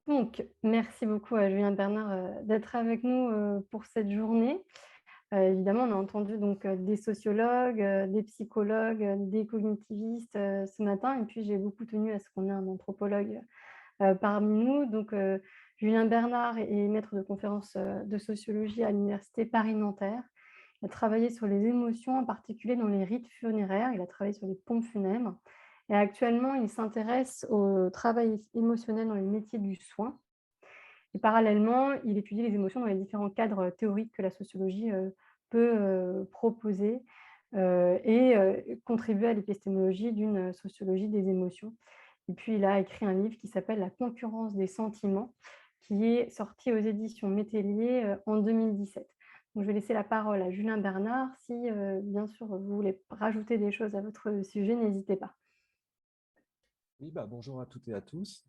Donc, merci beaucoup à Julien Bernard, d'être avec nous, pour cette journée. Évidemment, on a entendu donc, des sociologues, des psychologues, des cognitivistes, ce matin et puis j'ai beaucoup tenu à ce qu'on ait un anthropologue, parmi nous. Donc, Julien Bernard est maître de conférences, de sociologie à l'université Paris-Nanterre. Il a travaillé sur les émotions, en particulier dans les rites funéraires. Il a travaillé sur les pompes funèbres et actuellement, il s'intéresse au travail émotionnel dans les métiers du soin. Et parallèlement, il étudie les émotions dans les différents cadres théoriques que la sociologie, peut, proposer, et contribuer à l'épistémologie d'une sociologie des émotions. Et puis il a écrit un livre qui s'appelle «La concurrence des sentiments», qui est sorti aux éditions Métellier, en 2017. Donc je vais laisser la parole à Julien Bernard. Si, bien sûr, vous voulez rajouter des choses à votre sujet, n'hésitez pas. Oui, bonjour à toutes et à tous.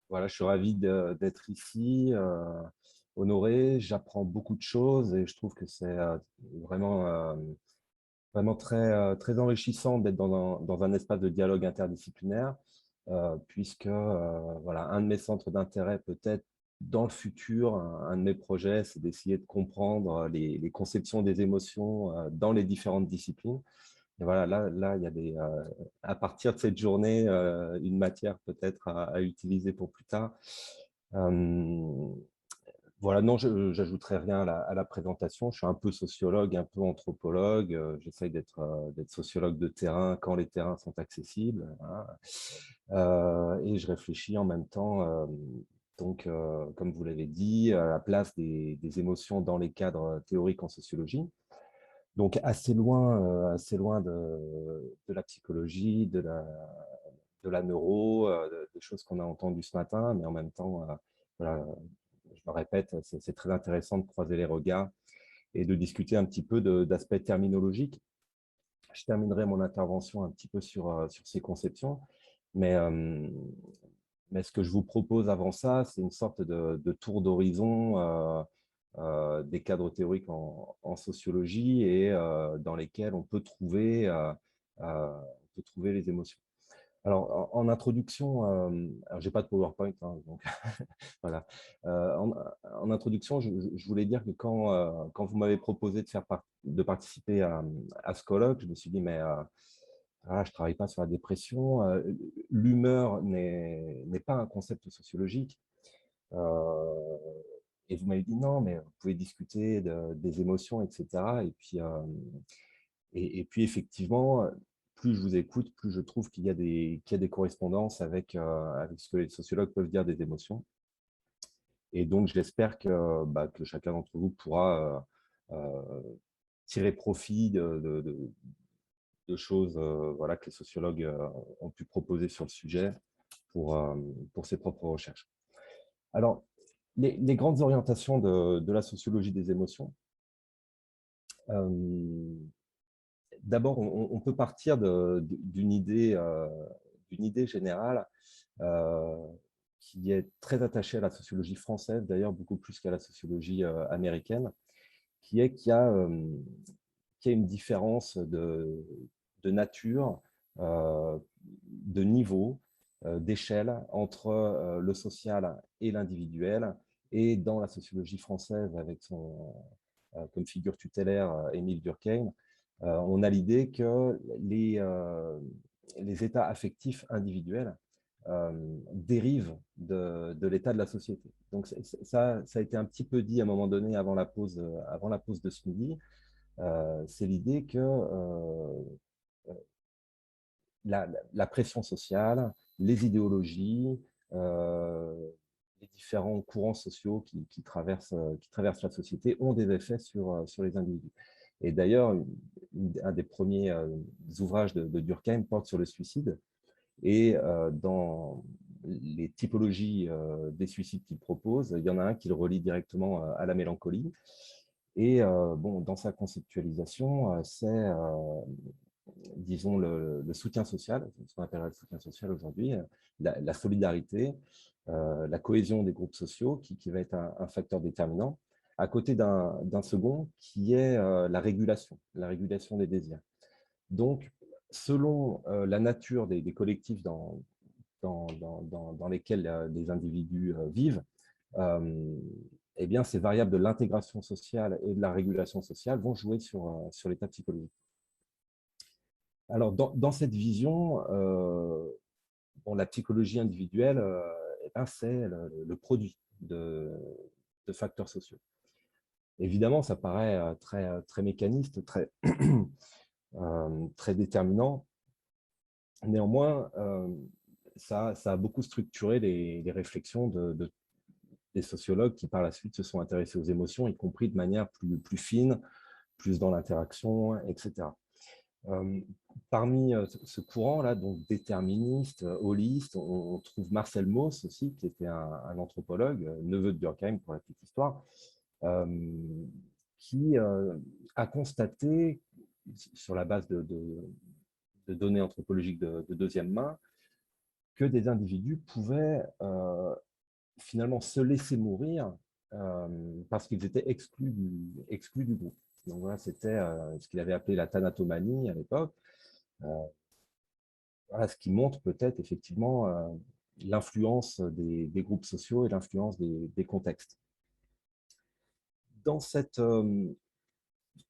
Voilà, je suis ravi d'être ici, honoré. J'apprends beaucoup de choses et je trouve que c'est vraiment très enrichissant d'être dans un espace de dialogue interdisciplinaire, puisque voilà, un de mes centres d'intérêt peut-être dans le futur, un de mes projets, c'est d'essayer de comprendre les conceptions des émotions dans les différentes disciplines. Et voilà, là, il y a à partir de cette journée, une matière peut-être à utiliser pour plus tard. Voilà, non, je n'ajouterai rien à la présentation. Je suis un peu sociologue, un peu anthropologue. J'essaye d'être sociologue de terrain quand les terrains sont accessibles. Voilà. Et je réfléchis en même temps, donc, comme vous l'avez dit, à la place des émotions dans les cadres théoriques en sociologie. Donc assez loin de la psychologie, de la neuro, des choses qu'on a entendues ce matin, mais en même temps, voilà, je me répète, c'est très intéressant de croiser les regards et de discuter un petit peu d'aspects terminologiques. Je terminerai mon intervention un petit peu sur ces conceptions, mais, mais ce que je vous propose avant ça, c'est une sorte de tour d'horizon des cadres théoriques en sociologie et dans lesquels on peut trouver les émotions. Alors, en introduction, alors j'ai pas de PowerPoint, hein, donc voilà. En introduction, je voulais dire que quand vous m'avez proposé de participer à ce colloque, je me suis dit, mais je travaille pas sur la dépression. L'humeur n'est pas un concept sociologique. Euh, et vous m'avez dit non, mais vous pouvez discuter des émotions, etc. Et puis effectivement, plus je vous écoute, plus je trouve qu'il y a des correspondances avec ce que les sociologues peuvent dire des émotions. Et donc, j'espère que chacun d'entre vous pourra tirer profit de choses voilà, que les sociologues ont pu proposer sur le sujet pour, euh, pour ses propres recherches. Alors, les grandes orientations de la sociologie des émotions. D'abord, on peut partir d'une idée générale euh, qui est très attachée à la sociologie française, d'ailleurs beaucoup plus qu'à la sociologie américaine, qui est qu'il y a une différence de nature, de niveau, d'échelle entre le social et l'individuel. Et dans la sociologie française, avec comme figure tutélaire Émile Durkheim, on a l'idée que les états affectifs individuels dérivent de l'état de la société. Donc ça a été un petit peu dit à un moment donné avant la pause de ce midi. C'est l'idée que la pression sociale, les idéologies, les différents courants sociaux qui traversent la société ont des effets sur les individus. Et d'ailleurs, un des premiers ouvrages de Durkheim porte sur le suicide. Et dans les typologies des suicides qu'il propose, il y en a un qui le relie directement à la mélancolie. Et bon, dans sa conceptualisation, c'est disons, le soutien social, ce qu'on appelle le soutien social aujourd'hui, la solidarité, la cohésion des groupes sociaux qui va être un facteur déterminant, à côté d'un second qui est la régulation des désirs. Donc, selon la nature des collectifs dans lesquelles des individus vivent, eh bien, ces variables de l'intégration sociale et de la régulation sociale vont jouer sur l'état psychologique. Alors, dans cette vision, bon, la psychologie individuelle, eh ben, c'est le produit de facteurs sociaux. Évidemment, ça paraît très mécaniste, très déterminant. Néanmoins, ça a beaucoup structuré les réflexions des sociologues qui, par la suite, se sont intéressés aux émotions, y compris de manière plus fine, plus dans l'interaction, etc. Parmi ce courant-là, donc déterministe, holiste, on trouve Marcel Mauss aussi, qui était un anthropologue, neveu de Durkheim pour la petite histoire, qui a constaté, sur la base de données anthropologiques de deuxième main, que des individus pouvaient finalement se laisser mourir parce qu'ils étaient exclus du groupe. Donc voilà, c'était ce qu'il avait appelé la thanatomanie à l'époque. Voilà, ce qui montre peut-être effectivement l'influence des groupes sociaux et l'influence des contextes. Dans cette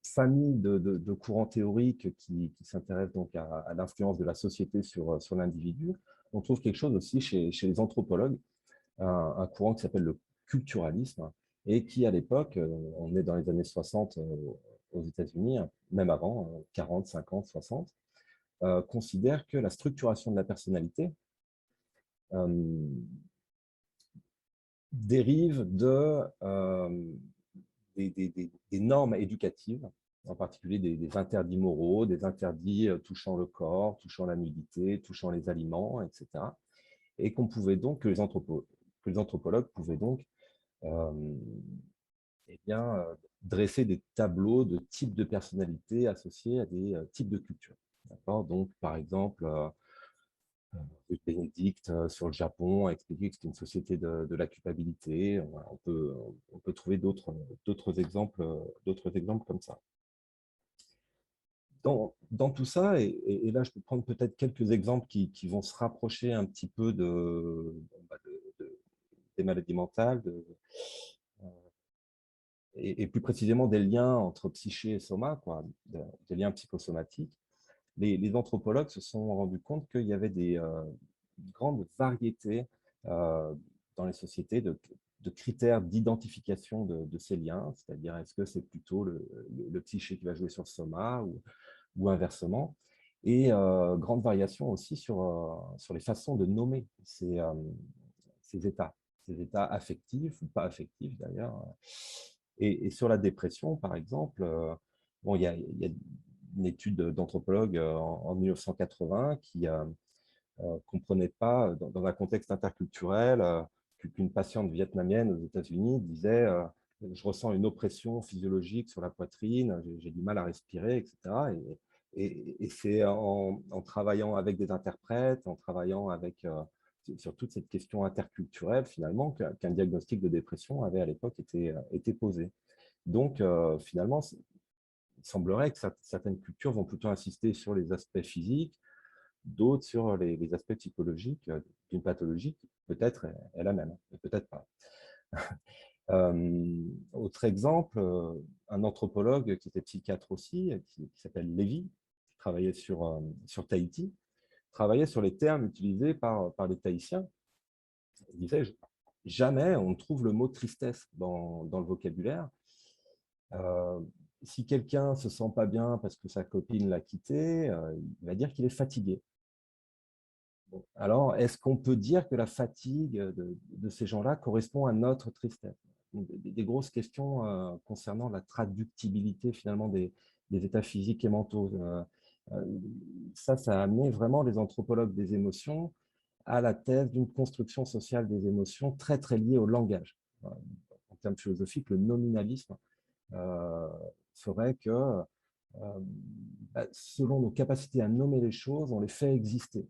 famille de courants théoriques qui s'intéressent donc à l'influence de la société sur l'individu, on trouve quelque chose aussi chez les anthropologues, un courant qui s'appelle le culturalisme, et qui, à l'époque, on est dans les années 60 aux États-Unis, même avant, 40, 50, 60, considère que la structuration de la personnalité dérive des normes éducatives, en particulier des interdits moraux, des interdits touchant le corps, touchant la nudité, touchant les aliments, etc. Et qu'on pouvait donc, que les anthropologues pouvaient donc eh bien, dresser des tableaux de types de personnalités associés à des types de cultures. Donc, par exemple, Bénédicte sur le Japon a expliqué que c'était une société de la culpabilité. On peut trouver d'autres exemples comme ça. Dans tout ça, et là je peux prendre peut-être quelques exemples qui vont se rapprocher un petit peu des maladies mentales, et plus précisément des liens entre psyché et soma, quoi, des liens psychosomatiques. Les anthropologues se sont rendus compte qu'il y avait des grandes variétés dans les sociétés de critères d'identification de ces liens, c'est-à-dire est-ce que c'est plutôt le psyché qui va jouer sur le soma ou inversement, et grande variation aussi sur les façons de nommer ces états affectifs ou pas affectifs d'ailleurs. Et sur la dépression, par exemple, bon, il y a une étude d'anthropologue en 1980 qui comprenait pas, dans un contexte interculturel, qu'une patiente vietnamienne aux États-Unis disait je ressens une oppression physiologique sur la poitrine, j'ai du mal à respirer, etc. Et c'est en travaillant avec des interprètes, en travaillant sur toute cette question interculturelle, finalement, qu'un diagnostic de dépression avait à l'époque été posé. Donc, finalement, il semblerait que certaines cultures vont plutôt insister sur les aspects physiques, d'autres sur les aspects psychologiques d'une pathologie qui peut-être est la même, mais peut-être pas. Autre exemple, un anthropologue qui était psychiatre aussi, qui s'appelle Lévy, qui travaillait sur Tahiti, travaillait sur les termes utilisés par les Tahitiens. Il disait jamais on ne trouve le mot tristesse dans le vocabulaire. Si quelqu'un ne se sent pas bien parce que sa copine l'a quitté, il va dire qu'il est fatigué. Bon, alors, est-ce qu'on peut dire que la fatigue de ces gens-là correspond à notre tristesse? Des grosses questions concernant la traductibilité finalement des états physiques et mentaux. Ça a amené vraiment les anthropologues des émotions à la thèse d'une construction sociale des émotions très, très liée au langage. En termes philosophiques, le nominalisme ferait que, selon nos capacités à nommer les choses, on les fait exister.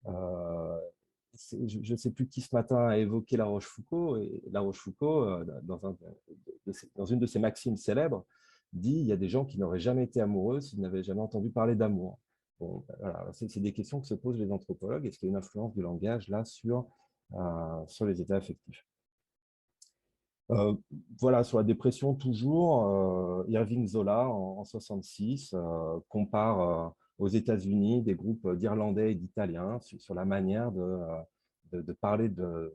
Je ne sais plus qui ce matin a évoqué La Rochefoucauld, et La Rochefoucauld, dans une de ses maximes célèbres, dit il y a des gens qui n'auraient jamais été amoureux s'ils n'avaient jamais entendu parler d'amour. Bon, ben voilà, c'est des questions que se posent les anthropologues. Est-ce qu'il y a une influence du langage là sur les états affectifs? Euh, voilà, sur la dépression, toujours, Irving Zola, en 66, compare aux États-Unis des groupes d'Irlandais et d'Italiens sur la manière de parler de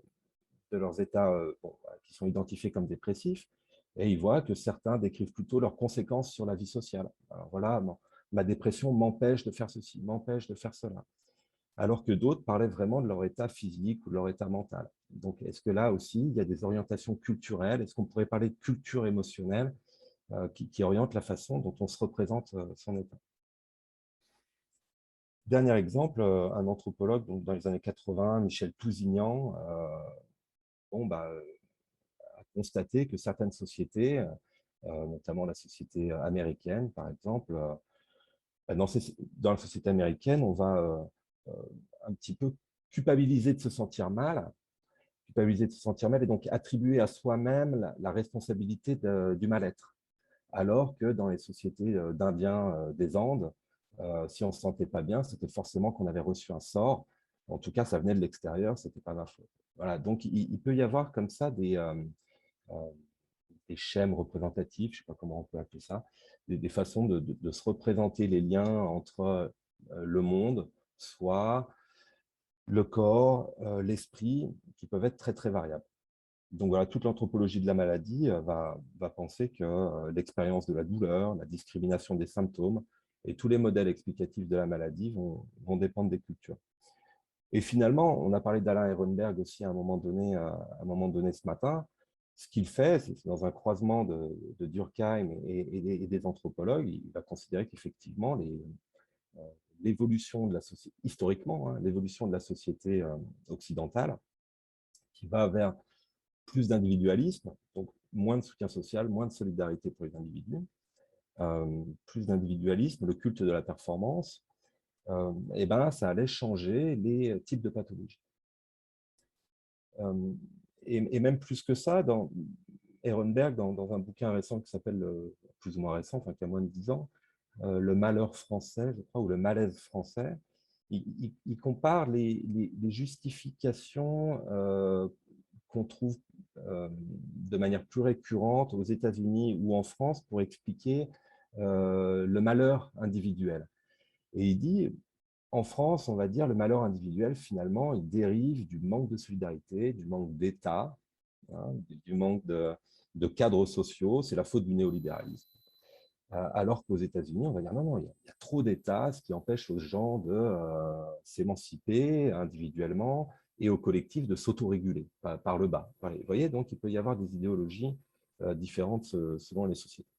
leurs états bon, qui sont identifiés comme dépressifs. Et il voit que certains décrivent plutôt leurs conséquences sur la vie sociale. Alors voilà, ma dépression m'empêche de faire ceci, m'empêche de faire cela, alors que d'autres parlaient vraiment de leur état physique ou de leur état mental. Donc, est-ce que là aussi, il y a des orientations culturelles? Est-ce qu'on pourrait parler de culture émotionnelle qui oriente la façon dont on se représente son état? Dernier exemple, un anthropologue donc dans les années 80, Michel Tousignan, bon, bah, a constaté que certaines sociétés, notamment la société américaine, par exemple, dans la société américaine, on va un petit peu culpabiliser de se sentir mal, et donc attribuer à soi-même la responsabilité du mal-être. Alors que dans les sociétés d'Indiens des Andes, si on ne se sentait pas bien, c'était forcément qu'on avait reçu un sort. En tout cas, ça venait de l'extérieur, ce n'était pas ma faute. Voilà, donc il peut y avoir comme ça euh, des schèmes représentatifs, je ne sais pas comment on peut appeler ça, des façons de se représenter les liens entre le monde, soi, le corps, l'esprit, qui peuvent être très, très variables. Donc voilà, toute l'anthropologie de la maladie va penser que l'expérience de la douleur, la discrimination des symptômes et tous les modèles explicatifs de la maladie vont dépendre des cultures. Et finalement, on a parlé d'Alain Ehrenberg aussi à un moment donné ce matin. Ce qu'il fait, c'est dans un croisement de Durkheim et des anthropologues, il va considérer qu'effectivement, euh, l'évolution de la société, historiquement, hein, l'évolution de la société occidentale, qui va vers plus d'individualisme, donc moins de soutien social, moins de solidarité pour les individus, plus d'individualisme, le culte de la performance, et ben, ça allait changer les types de pathologies. Euh, et même plus que ça, dans Ehrenberg, dans un bouquin récent qui s'appelle, plus ou moins récent, enfin qui a moins de 10 ans, Le malheur français, je crois, ou le malaise français, il compare les justifications qu'on trouve de manière plus récurrente aux États-Unis ou en France pour expliquer le malheur individuel. Et il dit, en France, on va dire, le malheur individuel, finalement, il dérive du manque de solidarité, du manque d'État, hein, du manque de cadres sociaux, c'est la faute du néolibéralisme. Alors qu'aux États-Unis, on va dire non, non, il y a trop d'États, ce qui empêche aux gens de s'émanciper individuellement et au collectif de s'autoréguler par le bas. Voilà. Vous voyez, donc il peut y avoir des idéologies différentes selon les sociétés.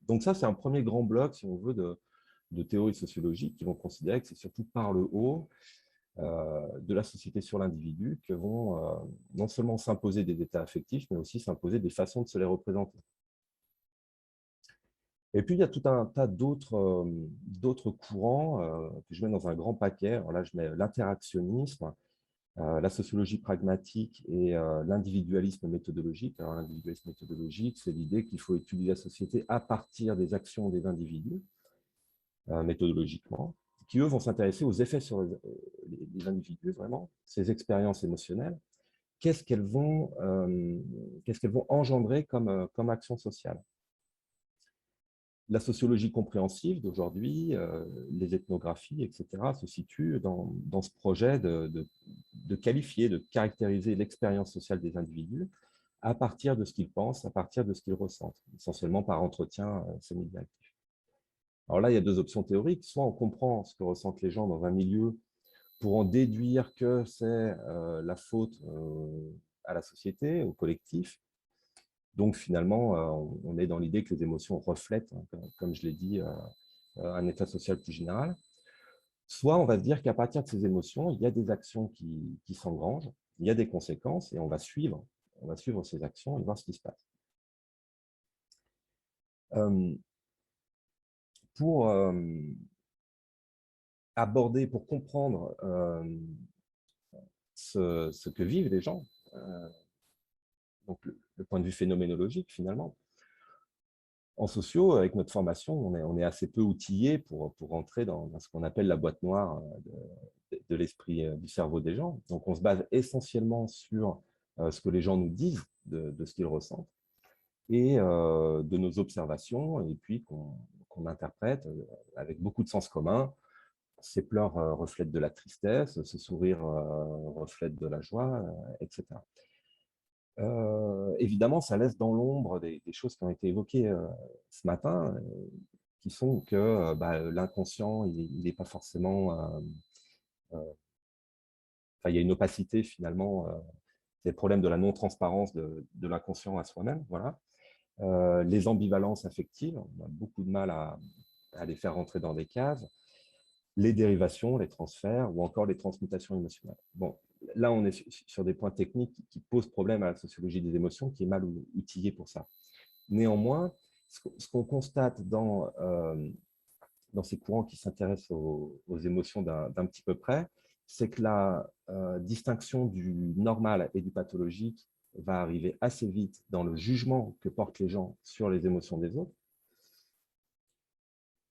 Donc ça, c'est un premier grand bloc, si on veut, de théories sociologiques qui vont considérer que c'est surtout par le haut de la société sur l'individu que vont non seulement s'imposer des états affectifs, mais aussi s'imposer des façons de se les représenter. Et puis, il y a tout un tas d'autres courants que je mets dans un grand paquet. Alors là, je mets l'interactionnisme, la sociologie pragmatique et l'individualisme méthodologique. Alors, l'individualisme méthodologique, c'est l'idée qu'il faut étudier la société à partir des actions des individus, méthodologiquement, qui, eux, vont s'intéresser aux effets sur les individus, vraiment, ces expériences émotionnelles. Qu'est-ce qu'elles vont engendrer comme action sociale? La sociologie compréhensive d'aujourd'hui, les ethnographies, etc., se situent dans ce projet de qualifier, de caractériser l'expérience sociale des individus à partir de ce qu'ils pensent, à partir de ce qu'ils ressentent, essentiellement par entretien semi-directif. Alors là, il y a deux options théoriques. Soit on comprend ce que ressentent les gens dans un milieu pour en déduire que c'est la faute à la société, au collectif. Donc finalement, on est dans l'idée que les émotions reflètent, hein, comme je l'ai dit, un état social plus général. Soit on va se dire qu'à partir de ces émotions, il y a des actions qui s'engrangent, il y a des conséquences, et on va suivre ces actions et voir ce qui se passe. Pour aborder, pour comprendre ce que vivent les gens, donc le point de vue phénoménologique finalement, En sociaux, avec notre formation, on est assez peu outillé pour rentrer dans ce qu'on appelle la boîte noire de l'esprit, du cerveau des gens. Donc, on se base essentiellement sur ce que les gens nous disent de ce qu'ils ressentent et de nos observations, et puis qu'on interprète avec beaucoup de sens commun. Ces pleurs reflètent de la tristesse, ce sourire reflète de la joie, etc. Évidemment, ça laisse dans l'ombre des choses qui ont été évoquées ce matin, qui sont que l'inconscient, il n'est pas forcément... il y a une opacité finalement, c'est le problème de la non-transparence de l'inconscient à soi-même. Voilà. Les ambivalences affectives, on a beaucoup de mal à les faire rentrer dans des cases, les dérivations, les transferts ou encore les transmutations émotionnelles. Bon, là, on est sur des points techniques qui posent problème à la sociologie des émotions, qui est mal outillée pour ça. Néanmoins, ce qu'on constate dans ces courants qui s'intéressent aux émotions d'un petit peu près, c'est que la distinction du normal et du pathologique va arriver assez vite dans le jugement que portent les gens sur les émotions des autres,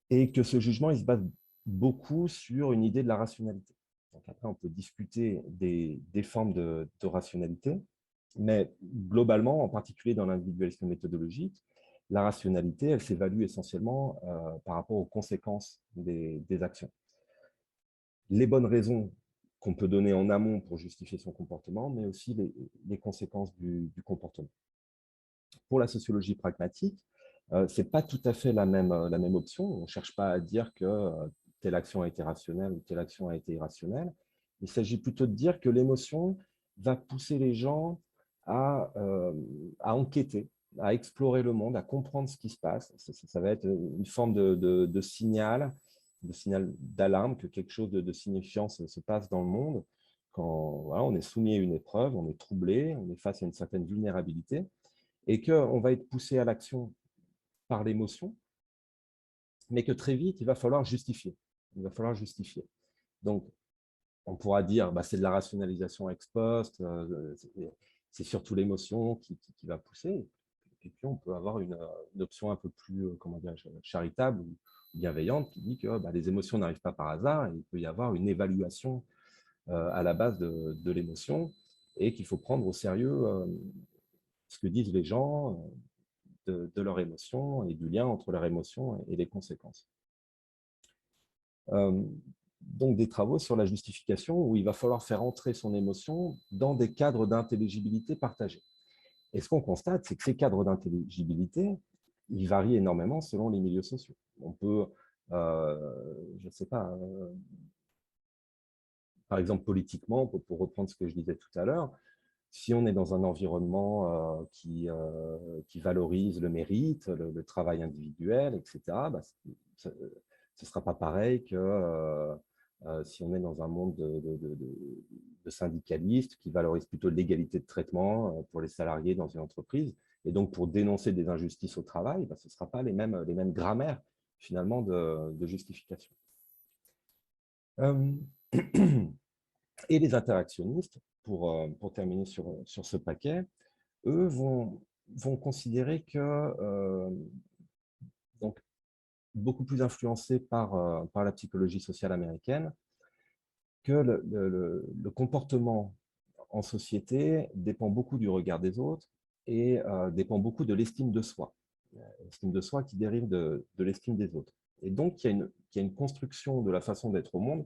et que ce jugement, il se base beaucoup sur une idée de la rationalité. Donc après, on peut discuter des formes de rationalité, mais globalement, en particulier dans l'individualisme méthodologique, la rationalité, elle s'évalue essentiellement par rapport aux conséquences des actions. Les bonnes raisons qu'on peut donner en amont pour justifier son comportement, mais aussi les conséquences du comportement. Pour la sociologie pragmatique, ce n'est pas tout à fait la même option. On ne cherche pas à dire que telle action a été rationnelle ou telle action a été irrationnelle. Il s'agit plutôt de dire que l'émotion va pousser les gens à enquêter, à explorer le monde, à comprendre ce qui se passe. Ça va être une forme de signal d'alarme, que quelque chose de signifiant se passe dans le monde. Quand voilà, on est soumis à une épreuve, on est troublé, on est face à une certaine vulnérabilité, et qu'on va être poussé à l'action par l'émotion, mais que très vite, il va falloir justifier. Il va falloir justifier. Donc, on pourra dire, c'est de la rationalisation ex post, c'est surtout l'émotion qui va pousser. Et puis, on peut avoir une option un peu plus charitable ou bienveillante qui dit que les émotions n'arrivent pas par hasard, et il peut y avoir une évaluation à la base de l'émotion, et qu'il faut prendre au sérieux ce que disent les gens de leur émotion et du lien entre leur émotion et les conséquences. Donc des travaux sur la justification où il va falloir faire entrer son émotion dans des cadres d'intelligibilité partagés. Et ce qu'on constate, c'est que ces cadres d'intelligibilité, ils varient énormément selon les milieux sociaux. On peut, je ne sais pas, par exemple politiquement, pour reprendre ce que je disais tout à l'heure, si on est dans un environnement qui valorise le mérite, le travail individuel, etc., ce ne sera pas pareil que si on est dans un monde de syndicalistes qui valorisent plutôt l'égalité de traitement pour les salariés dans une entreprise. Et donc, pour dénoncer des injustices au travail, ce ne sera pas les mêmes grammaires, finalement, de justification. Et les interactionnistes, pour terminer sur ce paquet, eux vont considérer que, donc, beaucoup plus influencés par la psychologie sociale américaine, que le comportement en société dépend beaucoup du regard des autres et dépend beaucoup de l'estime de soi. L'estime de soi qui dérive de l'estime des autres. Et donc, il y a une construction de la façon d'être au monde.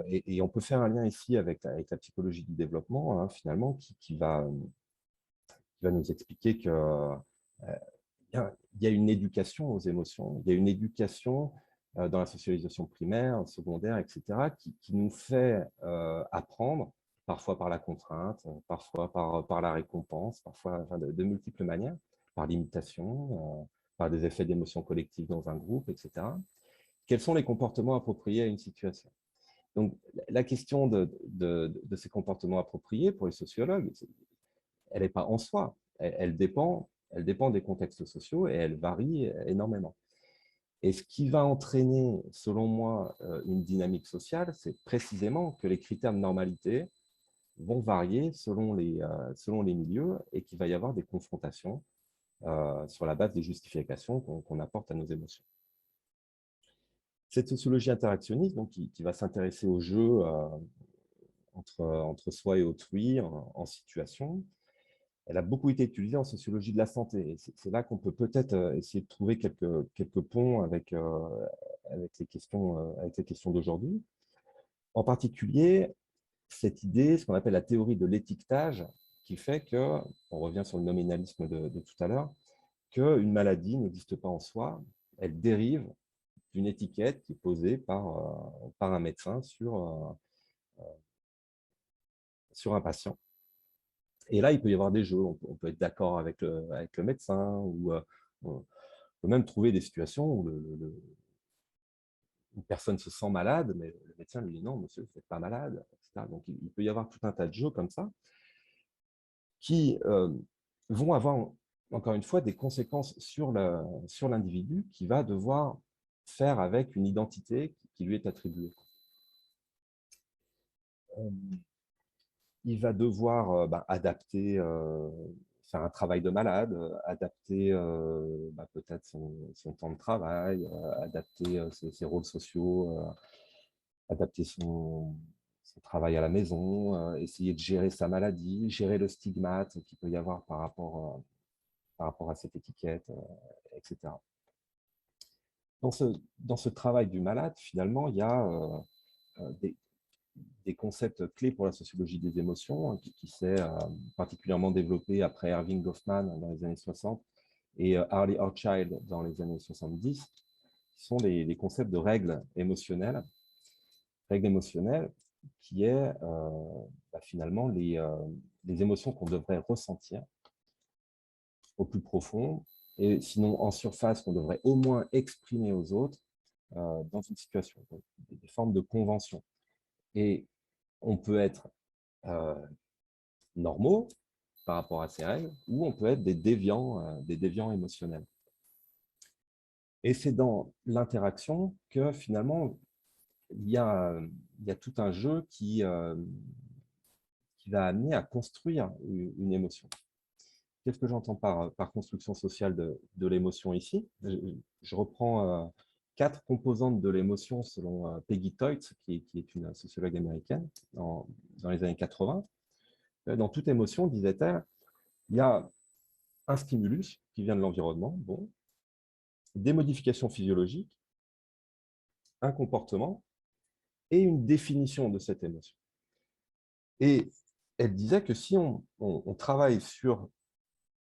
Et on peut faire un lien ici avec la psychologie du développement, hein, finalement, qui va nous expliquer qu'il y a une éducation aux émotions, il y a une éducation dans la socialisation primaire, secondaire, etc., qui nous fait apprendre, parfois par la contrainte, parfois par la récompense, parfois de multiples manières, par l'imitation, par des effets d'émotion collective dans un groupe, etc. Quels sont les comportements appropriés à une situation? Donc, la question de ces comportements appropriés pour les sociologues, elle n'est pas en soi. Elle dépend des contextes sociaux et elle varie énormément. Et ce qui va entraîner, selon moi, une dynamique sociale, c'est précisément que les critères de normalité vont varier selon les milieux et qu'il va y avoir des confrontations sur la base des justifications qu'on apporte à nos émotions. Cette sociologie interactionniste, donc, qui va s'intéresser au jeu entre soi et autrui en situation, elle a beaucoup été utilisée en sociologie de la santé. Et c'est là qu'on peut peut-être essayer de trouver quelques ponts avec les questions d'aujourd'hui. En particulier, cette idée, ce qu'on appelle la théorie de l'étiquetage, qui fait que, on revient sur le nominalisme de tout à l'heure, qu'une maladie n'existe pas en soi, elle dérive d'une étiquette qui est posée par un médecin sur un patient. Et là, il peut y avoir des jeux, on peut être d'accord avec le médecin, ou on peut même trouver des situations où une personne se sent malade, mais le médecin lui dit non, monsieur, vous n'êtes pas malade, etc. Donc, il peut y avoir tout un tas de jeux comme ça qui vont avoir, encore une fois, des conséquences sur l'individu qui va devoir faire avec une identité qui lui est attribuée. Il va devoir adapter, faire un travail de malade, adapter peut-être son temps de travail, adapter ses rôles sociaux, adapter son travail à la maison, essayer de gérer sa maladie, gérer le stigmate qu'il peut y avoir par rapport à cette étiquette, etc. Dans ce travail du malade, finalement, il y a des concepts clés pour la sociologie des émotions, hein, qui s'est particulièrement développé après Erving Goffman dans les années 60 et Harley Hochschild dans les années 70, qui sont les concepts de règles émotionnelles. Règles émotionnelles qui est finalement les émotions qu'on devrait ressentir au plus profond, et sinon en surface qu'on devrait au moins exprimer aux autres dans une situation, donc, des formes de convention. Et on peut être normaux par rapport à ces règles, ou on peut être des déviants émotionnels. Et c'est dans l'interaction que finalement, il y a tout un jeu qui va amener à construire une émotion. Qu'est-ce que j'entends par construction sociale de l'émotion ici? Je reprends 4 composantes de l'émotion selon Peggy Toit, qui est une sociologue américaine dans les années 80. Dans toute émotion, disait-elle, il y a un stimulus qui vient de l'environnement, bon, des modifications physiologiques, un comportement et une définition de cette émotion. Et elle disait que si on travaille sur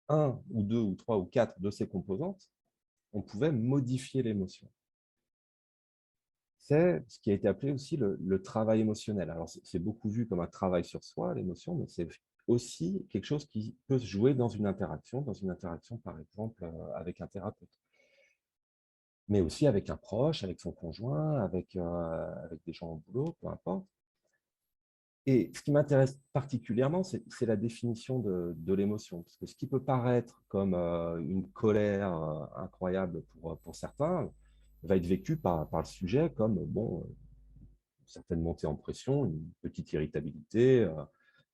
un ou deux ou trois ou quatre de ces composantes, on pouvait modifier l'émotion. C'est ce qui a été appelé aussi le travail émotionnel. Alors, c'est beaucoup vu comme un travail sur soi, l'émotion, mais c'est aussi quelque chose qui peut se jouer dans une interaction par exemple avec un thérapeute, mais aussi avec un proche, avec son conjoint, avec des gens au boulot, peu importe. Et ce qui m'intéresse particulièrement, c'est la définition de l'émotion. Parce que ce qui peut paraître comme une colère incroyable pour certains, va être vécu par le sujet comme bon, une certaine montée en pression, une petite irritabilité,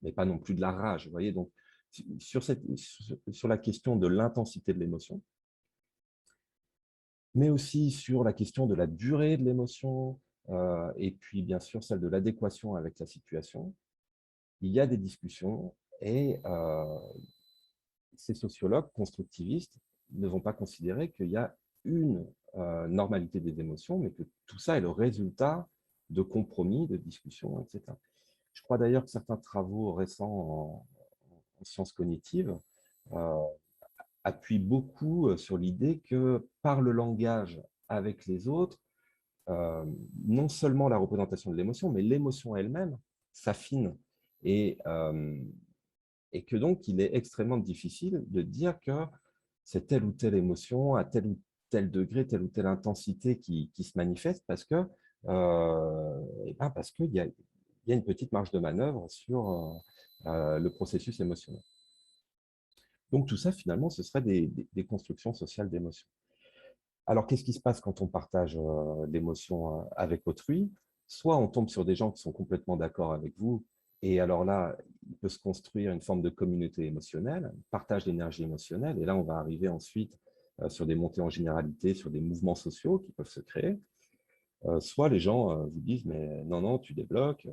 mais pas non plus de la rage. Vous voyez, donc, sur la question de l'intensité de l'émotion, mais aussi sur la question de la durée de l'émotion, et puis bien sûr celle de l'adéquation avec la situation, il y a des discussions et ces sociologues constructivistes ne vont pas considérer qu'il y a une normalité des émotions, mais que tout ça est le résultat de compromis, de discussions, etc. Je crois d'ailleurs que certains travaux récents en sciences cognitives appuient beaucoup sur l'idée que par le langage avec les autres, non seulement la représentation de l'émotion, mais l'émotion elle-même s'affine. Et que donc, il est extrêmement difficile de dire que c'est telle ou telle émotion, à tel ou tel degré, telle ou telle intensité qui se manifeste, parce qu'il y a une petite marge de manœuvre sur le processus émotionnel. Donc tout ça, finalement, ce serait des constructions sociales d'émotions. Alors, qu'est-ce qui se passe quand on partage l'émotion avec autrui? Soit on tombe sur des gens qui sont complètement d'accord avec vous Et alors là, il peut se construire une forme de communauté émotionnelle, partage d'énergie émotionnelle. Et là, on va arriver ensuite sur des montées en généralité, sur des mouvements sociaux qui peuvent se créer. Soit les gens vous disent, mais non, non, tu débloques,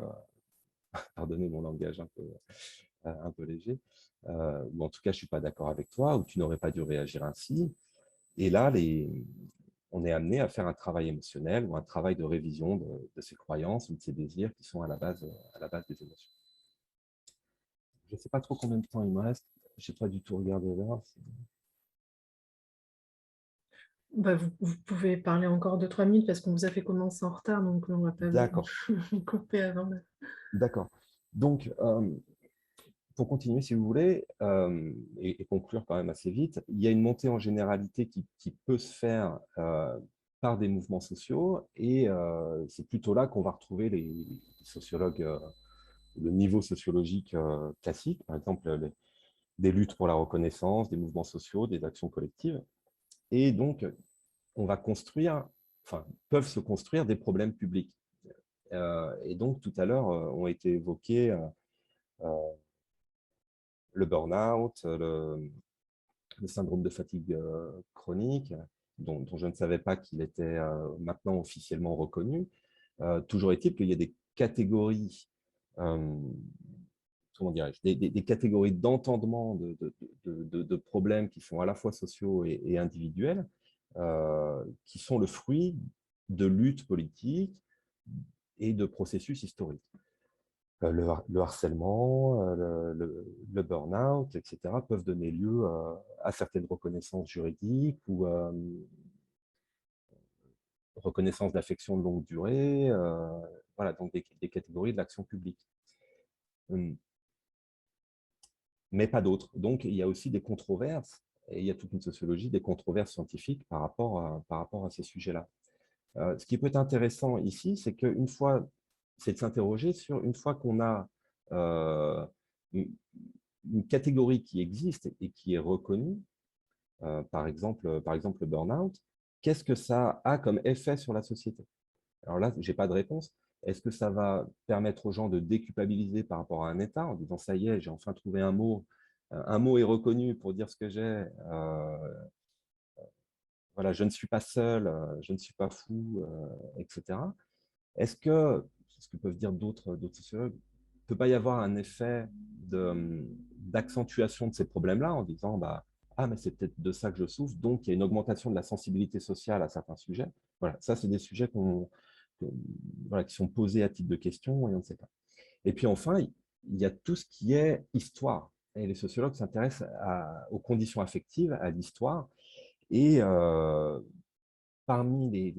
pardonnez mon langage un peu léger, ou en tout cas, je ne suis pas d'accord avec toi, ou tu n'aurais pas dû réagir ainsi. Et là, on est amené à faire un travail émotionnel ou un travail de révision de ces croyances ou de ces désirs qui sont à la base des émotions. Je ne sais pas trop combien de temps il me reste. Je n'ai pas du tout regardé l'heure. Bah, vous pouvez parler encore 2-3 minutes parce qu'on vous a fait commencer en retard, donc on ne va pas D'accord, vous couper avant. d'accord. Donc, pour continuer, si vous voulez, et conclure quand même assez vite, il y a une montée en généralité qui peut se faire par des mouvements sociaux, et c'est plutôt là qu'on va retrouver les sociologues, le niveau sociologique classique, par exemple des luttes pour la reconnaissance, des mouvements sociaux, des actions collectives. Et donc, on va construire, enfin, peuvent se construire des problèmes publics. Et donc, tout à l'heure, ont été évoqués le burn-out, le syndrome de fatigue chronique, dont je ne savais pas qu'il était maintenant officiellement reconnu. Toujours est-il qu'il y a des catégories, comment dirais-je, des catégories d'entendement de problèmes qui sont à la fois sociaux et individuels, qui sont le fruit de luttes politiques et de processus historiques. Le harcèlement, le burn-out, etc., peuvent donner lieu à certaines reconnaissances juridiques ou reconnaissance d'affection de longue durée, voilà, donc des catégories de l'action publique. Mais pas d'autres. Donc, il y a aussi des controverses, et il y a toute une sociologie des controverses scientifiques par rapport à ces sujets-là. Ce qui peut être intéressant ici, c'est qu'une fois, c'est de s'interroger sur, une fois qu'on a une catégorie qui existe et qui est reconnue, par exemple le burn-out, qu'est-ce que ça a comme effet sur la société? Alors là, je n'ai pas de réponse. Est-ce que ça va permettre aux gens de déculpabiliser par rapport à un état en disant, ça y est, j'ai enfin trouvé un mot est reconnu pour dire ce que j'ai, voilà, je ne suis pas seul, je ne suis pas fou, etc. Est-ce que, ce que peuvent dire d'autres sociologues, il ne peut pas y avoir un effet d'accentuation de ces problèmes-là en disant, bah, ah, mais c'est peut-être de ça que je souffre, donc il y a une augmentation de la sensibilité sociale à certains sujets. Voilà, ça, c'est des sujets voilà, qui sont posés à titre de question et on ne sait pas. Et puis enfin, il y a tout ce qui est histoire. Et les sociologues s'intéressent aux conditions affectives, à l'histoire. Et parmi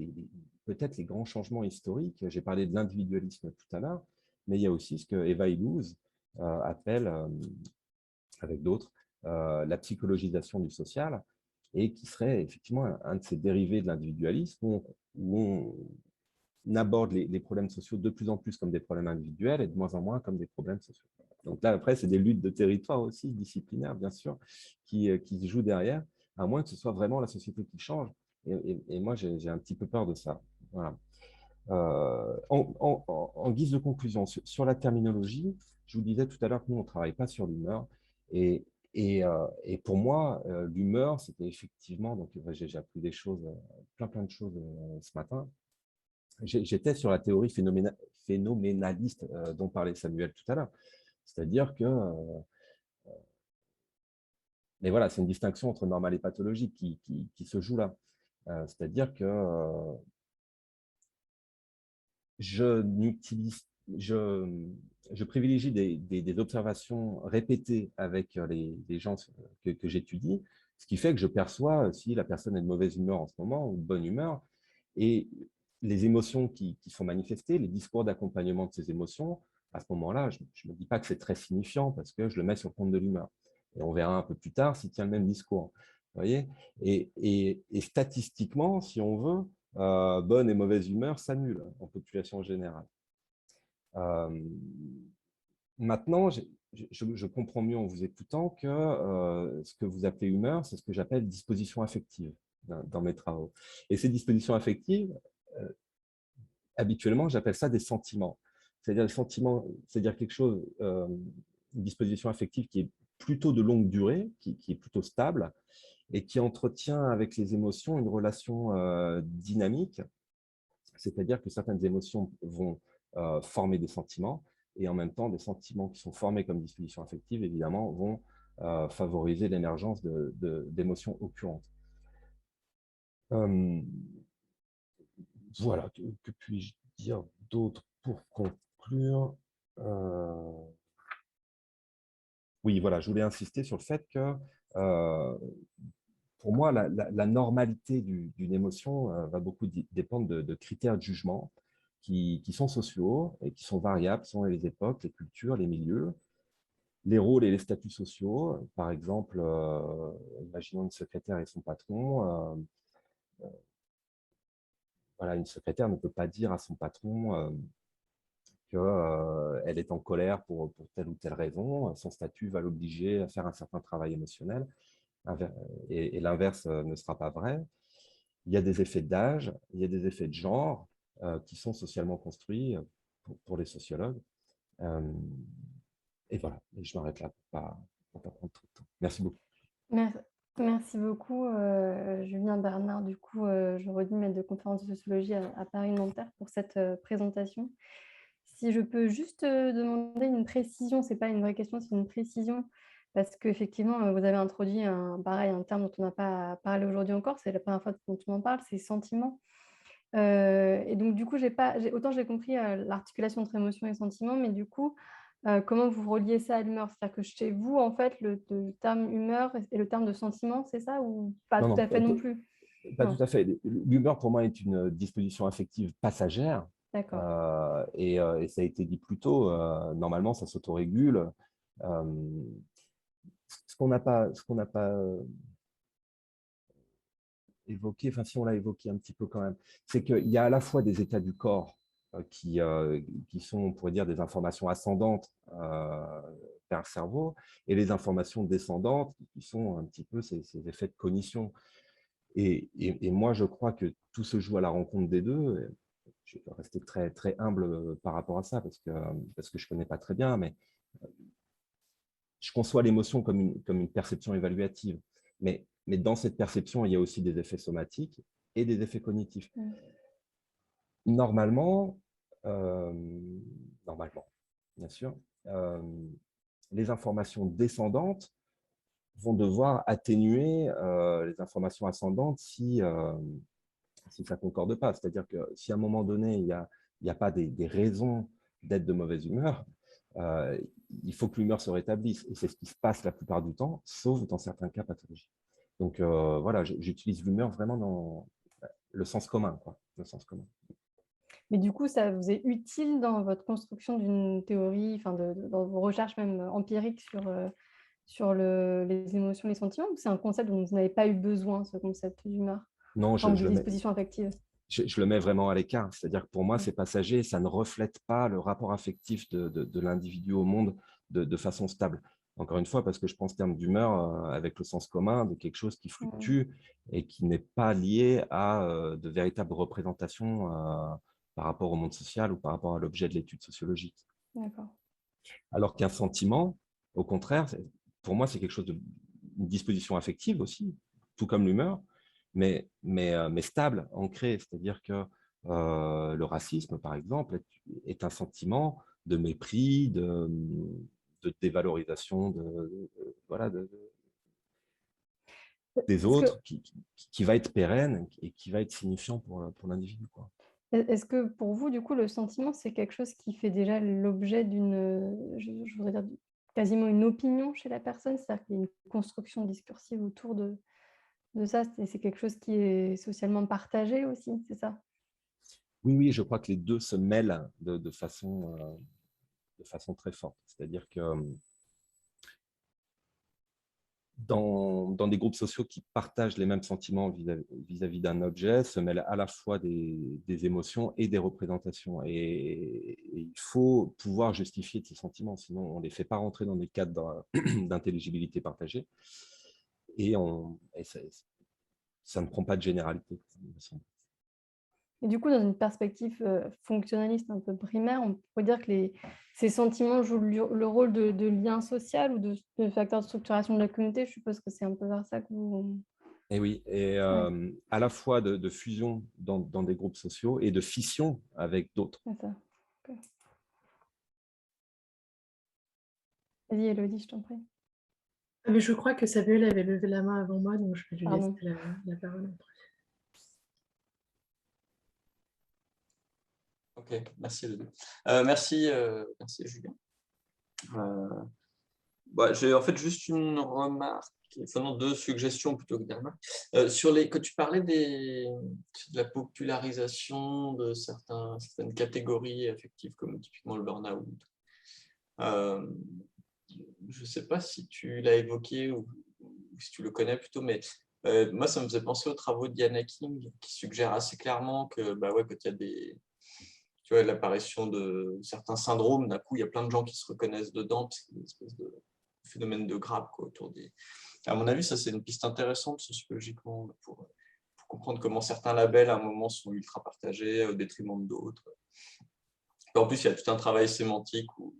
peut-être les grands changements historiques, j'ai parlé de l'individualisme tout à l'heure, mais il y a aussi ce que Eva Illouz appelle, avec d'autres, la psychologisation du social, et qui serait effectivement un de ces dérivés de l'individualisme où on aborde les problèmes sociaux de plus en plus comme des problèmes individuels et de moins en moins comme des problèmes sociaux. Donc là, après, c'est des luttes de territoire aussi, disciplinaires, bien sûr, qui se jouent derrière, à moins que ce soit vraiment la société qui change. Et moi, j'ai un petit peu peur de ça. Voilà. En guise de conclusion, sur la terminologie, je vous disais tout à l'heure que nous, on ne travaille pas sur l'humeur. Et, et pour moi, l'humeur, c'était effectivement, donc j'ai appris des choses, plein de choses ce matin. J'étais sur la théorie phénoménaliste dont parlait Samuel tout à l'heure. C'est-à-dire que, mais voilà, c'est une distinction entre normal et pathologique qui se joue là. C'est-à-dire que je privilégie des observations répétées avec les gens que j'étudie, ce qui fait que je perçois si la personne est de mauvaise humeur en ce moment ou de bonne humeur, et les émotions qui sont manifestées, les discours d'accompagnement de ces émotions, à ce moment-là, je ne me dis pas que c'est très signifiant parce que je le mets sur le compte de l'humeur. Et on verra un peu plus tard s'il tient le même discours. Vous voyez, et statistiquement, si on veut, bonne et mauvaise humeur s'annulent en population générale. Maintenant, je comprends mieux en vous écoutant que ce que vous appelez humeur, c'est ce que j'appelle disposition affective dans mes travaux. Et ces dispositions affectives, habituellement, j'appelle ça des sentiments. c'est-à-dire le sentiment, c'est-à-dire quelque chose, une disposition affective qui est plutôt de longue durée, qui est plutôt stable, et qui entretient avec les émotions une relation dynamique, c'est-à-dire que certaines émotions vont former des sentiments, et en même temps, des sentiments qui sont formés comme dispositions affectives, évidemment, vont favoriser l'émergence d'émotions occurrentes. Voilà, que puis-je dire d'autre pour conclure? Oui, voilà, je voulais insister sur le fait que pour moi, la normalité d'une émotion va beaucoup dépendre de critères de jugement qui sont sociaux et qui sont variables selon les époques, les cultures, les milieux, les rôles et les statuts sociaux. Par exemple, imaginons une secrétaire et son patron. Voilà, une secrétaire ne peut pas dire à son patron qu'elle est en colère pour telle ou telle raison. Son statut va l'obliger à faire un certain travail émotionnel. Et l'inverse ne sera pas vrai. Il y a des effets d'âge, il y a des effets de genre qui sont socialement construits pour les sociologues. Et voilà, et je m'arrête là pour pas prendre trop de temps. Merci beaucoup. Mer Merci beaucoup, Julien Bernard. Du coup, je redis maître de conférence de sociologie à Paris-Nanterre pour cette, présentation. Si je peux juste, demander une précision, c'est pas une vraie question, c'est une précision, parce qu'effectivement, vous avez introduit un terme dont on n'a pas parlé aujourd'hui encore, c'est la première fois dont on en parle, c'est sentiment. Et donc du coup, autant j'ai compris, l'articulation entre émotion et sentiment, mais du coup, comment vous reliez ça à l'humeur? C'est-à-dire que chez vous, en fait, le terme humeur et le terme de sentiment, c'est ça ou pas Non, tout non, à fait non plus? pas tout Non, à fait. L'humeur, pour moi, est une disposition affective passagère. d'accord. Et ça a été dit plus tôt, normalement, ça s'autorégule. Ce qu'on n'a pas évoqué, enfin si on l'a évoqué un petit peu quand même, c'est qu'il y a à la fois des états du corps qui sont, on pourrait dire, des informations ascendantes vers le cerveau, et les informations descendantes qui sont un petit peu ces effets de cognition. Et moi, je crois que tout se joue à la rencontre des deux. Je vais rester très, très humble par rapport à ça parce que je ne connais pas très bien, mais je conçois l'émotion comme une perception évaluative. Mais dans cette perception, il y a aussi des effets somatiques et des effets cognitifs. Mmh. Normalement, normalement, bien sûr, les informations descendantes vont devoir atténuer les informations ascendantes si ça ne concorde pas. C'est-à-dire que si à un moment donné, il n'y a pas des raisons d'être de mauvaise humeur, euh, il faut que l'humeur se rétablisse. Et c'est ce qui se passe la plupart du temps, sauf dans certains cas pathologiques. Donc voilà, j'utilise l'humeur vraiment dans le sens commun, quoi, le sens commun. Mais du coup, ça vous est utile dans votre construction d'une théorie, enfin dans vos recherches même empiriques sur les émotions, les sentiments, ou c'est un concept dont vous n'avez pas eu besoin, ce concept d'humeur, Non, enfin, ou de disposition affective? je le mets vraiment à l'écart. C'est-à-dire que pour moi, Mmh. c'est passager, ça ne reflète pas le rapport affectif de l'individu au monde de façon stable. Encore une fois, parce que je prends ce terme d'humeur avec le sens commun de quelque chose qui Mmh. fluctue et qui n'est pas lié à de véritables représentations par rapport au monde social ou par rapport à l'objet de l'étude sociologique. D'accord. Alors qu'un sentiment, au contraire, pour moi, c'est quelque chose une disposition affective aussi, tout comme l'humeur, mais stable, ancrée. C'est-à-dire que le racisme, par exemple, est un sentiment de mépris, de dévalorisation voilà, des Est-ce que autres qui va être pérenne et qui va être signifiant pour l'individu, quoi. est-ce que pour vous, du coup, le sentiment, c'est quelque chose qui fait déjà l'objet d'une, je voudrais dire, quasiment une opinion chez la personne? C'est-à-dire qu'il y a une construction discursive autour de ça? C'est quelque chose qui est socialement partagé aussi, c'est ça? Oui, oui, je crois que les deux se mêlent de façon très forte. C'est-à-dire que dans des groupes sociaux qui partagent les mêmes sentiments vis-à-vis d'un objet, se mêlent à la fois des émotions et des représentations. Et il faut pouvoir justifier de ces sentiments, sinon on ne les fait pas rentrer dans des cadres d'intelligibilité partagée. Et ça ne prend pas de généralité, il me semble. Et du coup, dans une perspective fonctionnaliste un peu primaire, on pourrait dire que ces sentiments jouent le rôle de lien social ou de facteur de structuration de la communauté. Je suppose que c'est un peu vers ça que vous... Et oui, et Ouais, à la fois de fusion dans des groupes sociaux et de fission avec d'autres. c'est ça. Ok. Vas-y, Élodie, je t'en prie. Ah, mais je crois que Samuel avait levé la main avant moi, donc je vais lui laisser Pardon. la parole. Ok, merci Elodie. Merci Julien. J'ai en fait juste une remarque, enfin non, deux suggestions plutôt que des remarques. Quand tu parlais de la popularisation de certaines catégories affectives, comme typiquement le burn-out, euh, je ne sais pas si tu l'as évoqué ou si tu le connais plutôt, mais moi, ça me faisait penser aux travaux de Diana King, qui suggère assez clairement que bah ouais, quand il y a tu vois, l'apparition de certains syndromes, d'un coup, il y a plein de gens qui se reconnaissent dedans, parce qu'il y a une espèce de phénomène de grappe quoi, autour des... À mon avis, ça, c'est une piste intéressante sociologiquement pour comprendre comment certains labels, à un moment, sont ultra partagés au détriment d'autres. En plus, il y a tout un travail sémantique où...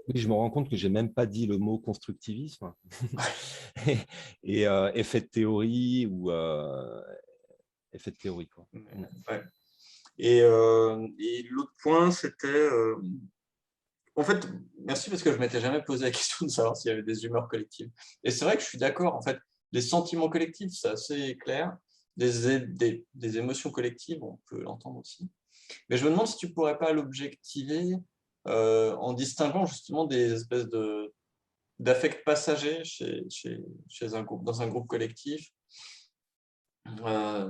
Oui, je me rends compte que j'ai même pas dit le mot constructivisme et effet de théorie ou effet de théorie, quoi. Ouais. Et l'autre point, c'était... En fait, merci parce que je ne m'étais jamais posé la question de savoir s'il y avait des humeurs collectives. Et c'est vrai que je suis d'accord, en fait, les sentiments collectifs, c'est assez clair. Des émotions collectives, on peut l'entendre aussi. Mais je me demande si tu ne pourrais pas l'objectiver en distinguant justement des espèces d'affects passagers dans un groupe collectif. Par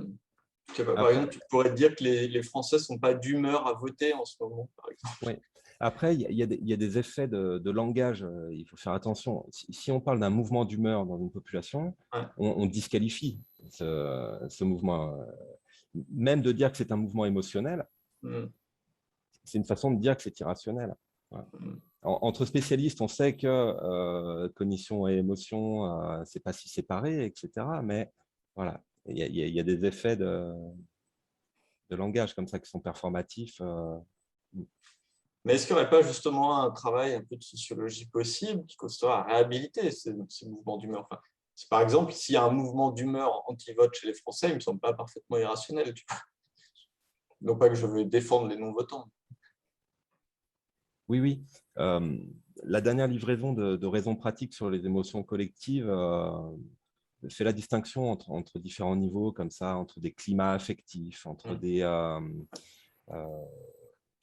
Après, exemple, tu pourrais te dire que les Français ne sont pas d'humeur à voter en ce moment, par exemple. ouais. Après, il y a des effets de langage. Il faut faire attention. Si on parle d'un mouvement d'humeur dans une population, Ouais. on disqualifie ce mouvement. Même de dire que c'est un mouvement émotionnel, c'est une façon de dire que c'est irrationnel. Ouais. Entre spécialistes, on sait que cognition et émotion, c'est pas si séparé, etc. Mais voilà, il y a des effets de langage comme ça qui sont performatifs. Mais est-ce qu'il n'y aurait pas justement un travail un peu de sociologie possible qui consisterait à réhabiliter ces mouvements d'humeur? Enfin, par exemple, s'il y a un mouvement d'humeur anti-vote chez les Français, il ne me semble pas parfaitement irrationnel. Non pas que je veux défendre les non-votants. Oui, oui. La dernière livraison de raisons pratiques sur les émotions collectives fait la distinction entre différents niveaux, comme ça, entre des climats affectifs, entre des...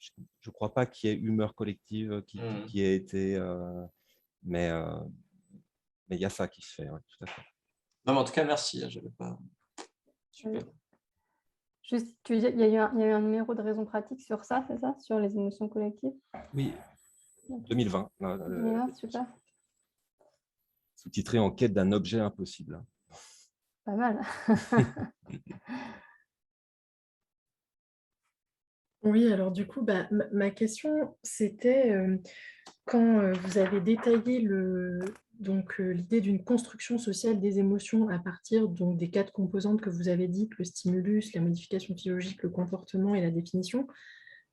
je ne crois pas qu'il y ait humeur collective qui ait été... mais il y a ça qui se fait, ouais, tout à fait. Non, mais en tout cas, merci. J'avais pas... Super. Juste, il y a eu un numéro de raison pratique sur ça, c'est ça? Sur les émotions collectives? Oui, 2020. 2020, super. Sous-titré En quête d'un objet impossible. Pas mal. Oui, alors du coup, ma question, c'était quand vous avez détaillé l'idée d'une construction sociale des émotions à partir donc, des quatre composantes que vous avez dites, le stimulus, la modification physiologique, le comportement et la définition,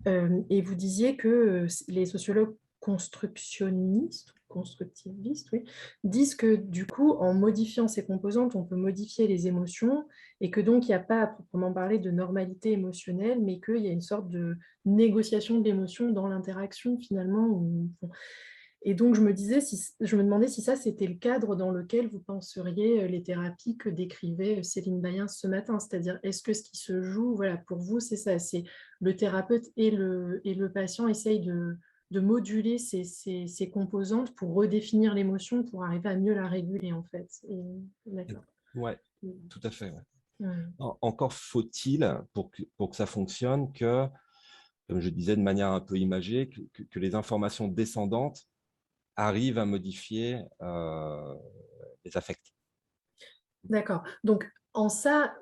et vous disiez que les sociologues constructivistes, oui, disent que du coup, en modifiant ces composantes, on peut modifier les émotions et que donc il n'y a pas à proprement parler de normalité émotionnelle, mais qu'il y a une sorte de négociation de l'émotion dans l'interaction finalement. Et donc je me demandais si ça c'était le cadre dans lequel vous penseriez les thérapies que décrivait Céline Bayens ce matin, c'est-à-dire est-ce que ce qui se joue, voilà, pour vous c'est ça, c'est le thérapeute et le patient essayent de moduler ces composantes pour redéfinir l'émotion, pour arriver à mieux la réguler en fait. D'accord. Ouais, tout à fait. Ouais. Ouais. Encore faut-il, pour que ça fonctionne, que, comme je disais de manière un peu imagée, que les informations descendantes arrivent à modifier les affects. D'accord. Donc, en ça,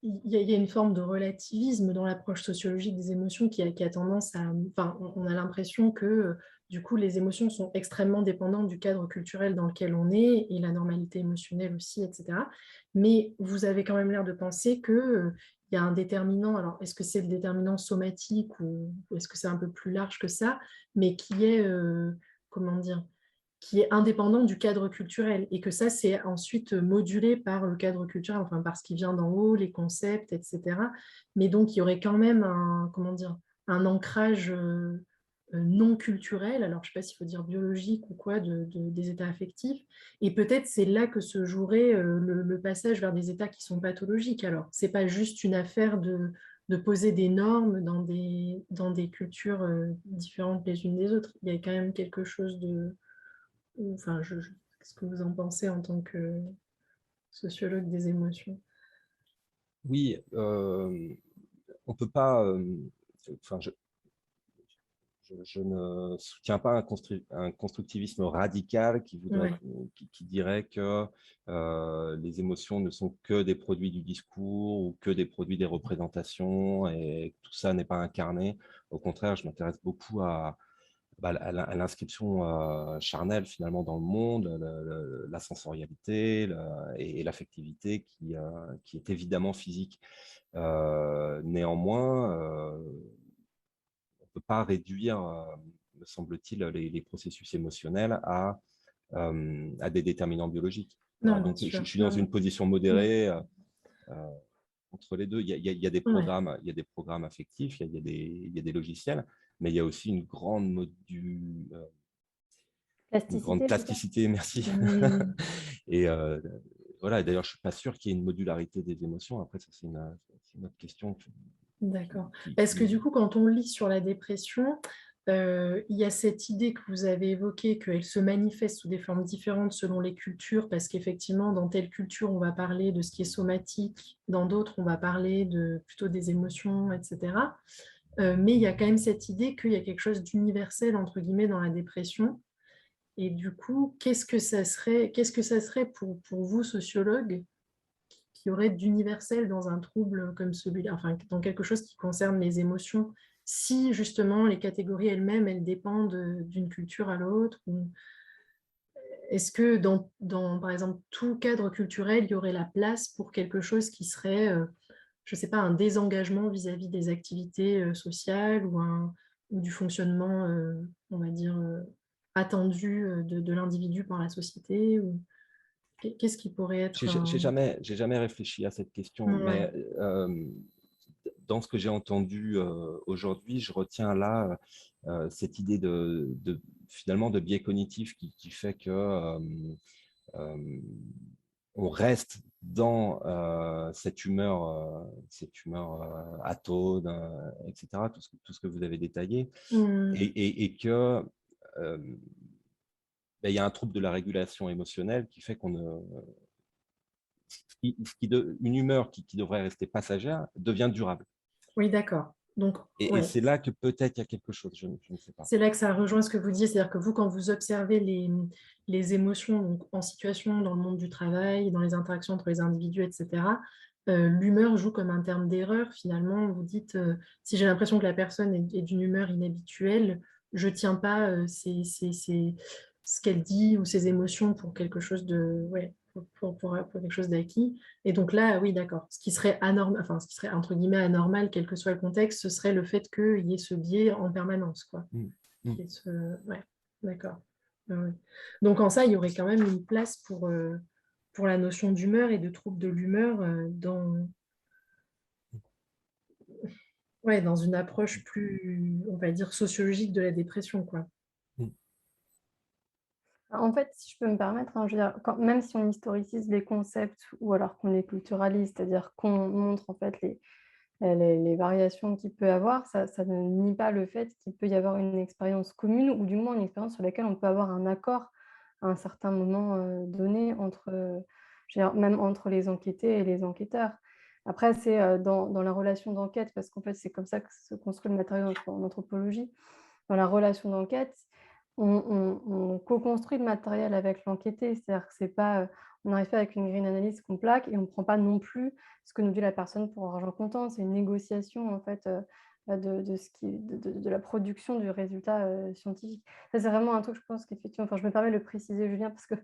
il y a une forme de relativisme dans l'approche sociologique des émotions qui a tendance à... Enfin, on a l'impression que, du coup, les émotions sont extrêmement dépendantes du cadre culturel dans lequel on est et la normalité émotionnelle aussi, etc. Mais vous avez quand même l'air de penser que il y a un déterminant, alors est-ce que c'est le déterminant somatique ou est-ce que c'est un peu plus large que ça, mais qui est, comment dire, qui est indépendant du cadre culturel et que ça, c'est ensuite modulé par le cadre culturel, enfin par ce qui vient d'en haut, les concepts, etc. Mais donc, il y aurait quand même un, comment dire, un ancrage non culturel, alors je ne sais pas s'il faut dire biologique ou quoi, des états affectifs. Et peut-être c'est là que se jouerait le passage vers des états qui sont pathologiques. Alors, ce n'est pas juste une affaire de poser des normes dans des cultures différentes les unes des autres. Il y a quand même quelque chose de... Enfin, qu'est-ce que vous en pensez en tant que sociologue des émotions? Oui, on peut pas. Enfin, je ne soutiens pas un constructivisme radical qui voudrait, Ouais. qui dirait que les émotions ne sont que des produits du discours ou que des produits des représentations et que tout ça n'est pas incarné. Au contraire, je m'intéresse beaucoup à l'inscription charnelle finalement dans le monde, la sensorialité et l'affectivité qui est évidemment physique. Néanmoins, on ne peut pas réduire, me semble-t-il, les processus émotionnels à des déterminants biologiques. Non, bien Donc, je sûr. suis dans une position modérée entre les deux. Il y a des Ouais. programmes, il y a des programmes affectifs, il y a des logiciels, mais il y a aussi une grande Plasticité, c'est ça? plasticité, merci. Et voilà, d'ailleurs, je ne suis pas sûr qu'il y ait une modularité des émotions. Après, ça, c'est une autre question. D'accord. Parce que du coup, quand on lit sur la dépression, il y a cette idée que vous avez évoquée, qu'elle se manifeste sous des formes différentes selon les cultures, parce qu'effectivement, dans telle culture, on va parler de ce qui est somatique, dans d'autres, on va parler plutôt des émotions, etc. Mais il y a quand même cette idée qu'il y a quelque chose d'universel, entre guillemets, dans la dépression. Et du coup, qu'est-ce que ça serait pour vous, sociologue, qui aurait d'universel dans un trouble comme celui-là, enfin, dans quelque chose qui concerne les émotions, si justement les catégories elles-mêmes, elles dépendent d'une culture à l'autre, ou est-ce que par exemple, tout cadre culturel, il y aurait la place pour quelque chose qui serait, je ne sais pas, un désengagement vis-à-vis des activités sociales ou du fonctionnement, on va dire, attendu de l'individu par la société, ou qu'est-ce qui pourrait être J'ai jamais réfléchi à cette question, Ouais. mais dans ce que j'ai entendu aujourd'hui, je retiens là cette idée finalement de biais cognitif qui fait que euh, on reste dans cette humeur atone, etc., tout ce que vous avez détaillé, et que ben, il y a un trouble de la régulation émotionnelle qui fait qu'on ne, une humeur qui devrait rester passagère devient durable. Oui, d'accord. Donc, Et ouais, c'est là que peut-être il y a quelque chose, je ne sais pas. c'est là que ça rejoint ce que vous disiez, c'est-à-dire que vous, quand vous observez les émotions donc, en situation dans le monde du travail, dans les interactions entre les individus, etc., l'humeur joue comme un terme d'erreur. Finalement, vous dites, si j'ai l'impression que la personne est d'une humeur inhabituelle, je ne tiens pas ce qu'elle dit ou ses émotions pour quelque chose de, ouais, pour quelque chose d'acquis. Et donc là, oui, d'accord. Ce qui serait anormal, enfin, ce qui serait entre guillemets anormal, quel que soit le contexte, ce serait le fait qu'il y ait ce biais en permanence, quoi. Mm. Ouais, d'accord. Ouais. Donc en ça, il y aurait quand même une place pour la notion d'humeur et de trouble de l'humeur ouais, dans une approche plus, on va dire, sociologique de la dépression, quoi. Mm. En fait, si je peux me permettre, hein, je veux dire, même si on historicise les concepts ou alors qu'on les culturalise, c'est-à-dire qu'on montre en fait les variations qu'il peut y avoir, ça ne nie pas le fait qu'il peut y avoir une expérience commune ou du moins une expérience sur laquelle on peut avoir un accord à un certain moment donné entre, je veux dire, même entre les enquêtés et les enquêteurs. Après, c'est dans la relation d'enquête, parce qu'en fait, c'est comme ça que se construit le matériau en anthropologie. Dans la relation d'enquête, on co-construit le matériel avec l'enquêté. C'est-à-dire que c'est pas, on n'arrive pas avec une grille d'analyse qu'on plaque et on ne prend pas non plus ce que nous dit la personne pour argent comptant. C'est une négociation en fait de la production du résultat scientifique. Ça, c'est vraiment un truc, je pense qu'effectivement, enfin, je me permets de le préciser, Julien, parce que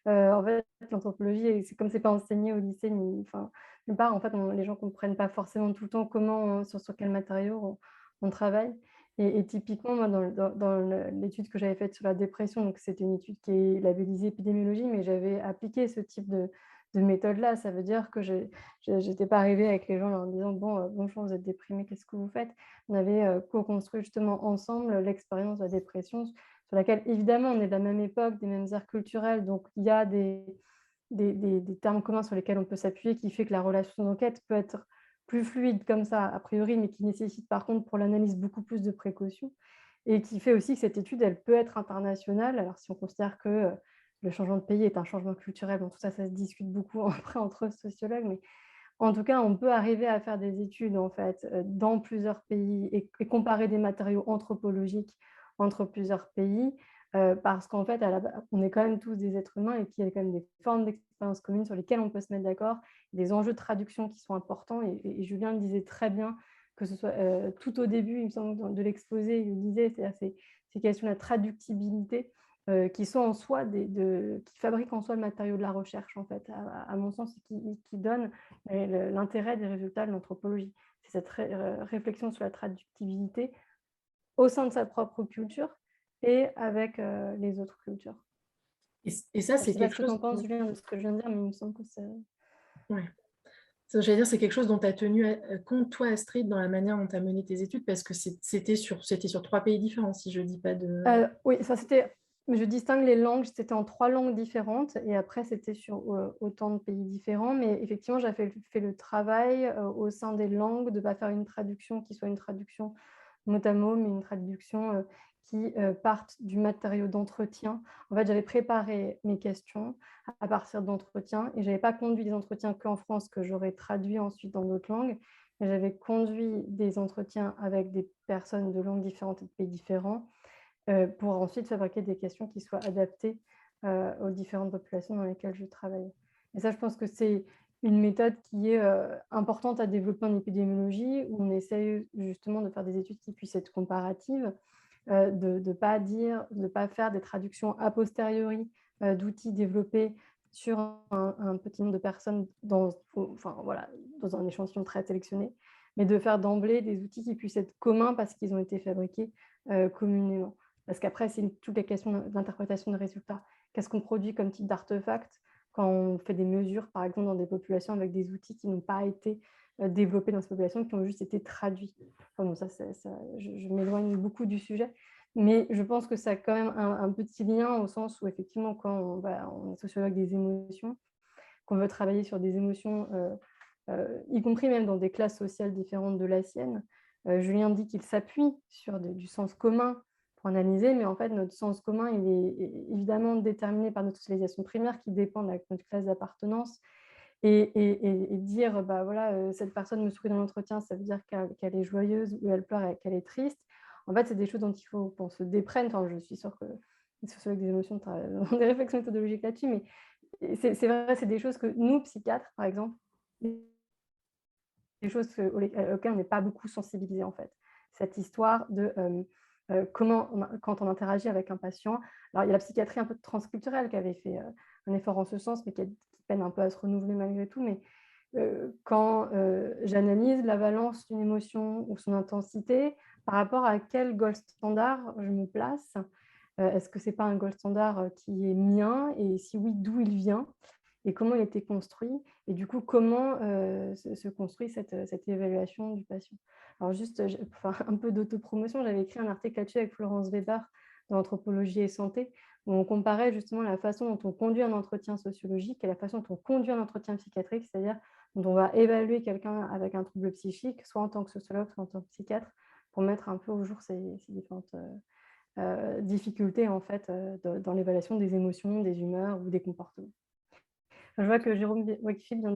en fait, l'anthropologie, c'est comme c'est pas enseigné au lycée, enfin, nulle part, en fait, les gens comprennent pas forcément tout le temps sur quel matériau on travaille. Et typiquement, moi, dans l'étude que j'avais faite sur la dépression, donc c'était une étude qui est labellisée épidémiologie, mais j'avais appliqué ce type de méthode-là. Ça veut dire que je n'étais pas arrivée avec les gens en leur disant: «Bon, bonjour, vous êtes déprimés, qu'est-ce que vous faites?» On avait co-construit justement ensemble l'expérience de la dépression, sur laquelle évidemment on est de la même époque, des mêmes aires culturelles, donc il y a des termes communs sur lesquels on peut s'appuyer, qui fait que la relation d'enquête peut être plus fluide comme ça, a priori, mais qui nécessite par contre pour l'analyse beaucoup plus de précautions et qui fait aussi que cette étude, elle peut être internationale. Alors si on considère que le changement de pays est un changement culturel, bon, tout ça, ça se discute beaucoup après entre sociologues, mais en tout cas, on peut arriver à faire des études en fait, dans plusieurs pays et comparer des matériaux anthropologiques entre plusieurs pays, parce qu'en fait, on est quand même tous des êtres humains et qu'il y a quand même des formes d'expériences communes sur lesquelles on peut se mettre d'accord, des enjeux de traduction qui sont importants et Julien le disait très bien, que ce soit, tout au début, il me semble, de l'exposé, il le disait, c'est-à-dire ces questions de la traductibilité, qui sont en soi qui fabriquent en soi le matériau de la recherche en fait, à mon sens, et qui donnent l'intérêt des résultats de l'anthropologie. C'est cette réflexion sur la traductibilité au sein de sa propre culture et avec les autres cultures. Et ça, Je ne c'est sais pas quelque ce que tu chose... en penses, Julien, de ce que je viens de dire, mais il me semble que c'est... Ouais. Ça, j'allais dire, c'est quelque chose dont tu as tenu compte, toi, Astrid, dans la manière dont tu as mené tes études, parce que c'était sur 3 pays différents, si je ne dis pas de... Oui, ça c'était... Je distingue les langues, c'était en 3 langues différentes et après c'était sur autant de pays différents. Mais effectivement, j'avais fait le travail au sein des langues de ne pas faire une traduction qui soit une traduction mot à mot, mais une traduction qui parte du matériau d'entretien. En fait, j'avais préparé mes questions à partir d'entretiens et je n'avais pas conduit des entretiens qu'en France, que j'aurais traduit ensuite dans d'autres langues, mais j'avais conduit des entretiens avec des personnes de langues différentes et de pays différents pour ensuite fabriquer des questions qui soient adaptées aux différentes populations dans lesquelles je travaille. Et ça, je pense que c'est une méthode qui est importante à développer en épidémiologie, où on essaye justement de faire des études qui puissent être comparatives, de ne pas faire des traductions a posteriori d'outils développés sur un petit nombre de personnes enfin, voilà, dans un échantillon très sélectionné, mais de faire d'emblée des outils qui puissent être communs parce qu'ils ont été fabriqués communément. Parce qu'après, c'est toutes les questions d'interprétation de résultats. Qu'est-ce qu'on produit comme type d'artefact quand on fait des mesures, par exemple, dans des populations avec des outils qui n'ont pas été développés dans ces populations, qui ont juste été traduits. Enfin, bon, je m'éloigne beaucoup du sujet, mais je pense que ça a quand même un petit lien au sens où, effectivement, quand on est sociologue des émotions, qu'on veut travailler sur des émotions, y compris même dans des classes sociales différentes de la sienne, Julien dit qu'il s'appuie sur du sens commun pour analyser, mais en fait, notre sens commun, il est évidemment déterminé par notre socialisation primaire qui dépend de notre classe d'appartenance. Et dire, bah voilà, cette personne me sourit dans l'entretien, ça veut dire qu'elle est joyeuse, ou elle pleure et qu'elle est triste. En fait, c'est des choses dont il faut qu'on se déprenne. Enfin, je suis sûre que les sociologues des émotions ont des réflexions méthodologiques là-dessus, mais c'est vrai, c'est des choses que nous, psychiatres, par exemple, des choses auxquelles on n'est pas beaucoup sensibilisés, en fait. Cette histoire de comment, quand on interagit avec un patient. Alors, il y a la psychiatrie un peu transculturelle qui avait fait un effort en ce sens, mais qui peine un peu à se renouveler malgré tout. Mais quand j'analyse la valence d'une émotion ou son intensité, par rapport à quel gold standard je me place, est-ce que ce n'est pas un gold standard qui est mien? Et si oui, d'où il vient? Et comment il a été construit? Et du coup, comment se construit cette évaluation du patient? Alors juste, enfin, un peu d'autopromotion, j'avais écrit un article là-dessus avec Florence Weber dans Anthropologie et santé, où on comparait justement la façon dont on conduit un entretien sociologique et la façon dont on conduit un entretien psychiatrique, c'est-à-dire dont on va évaluer quelqu'un avec un trouble psychique, soit en tant que sociologue, soit en tant que psychiatre, pour mettre un peu au jour ces différentes difficultés en fait, dans l'évaluation des émotions, des humeurs ou des comportements. Je vois que Jérôme Wakefield vient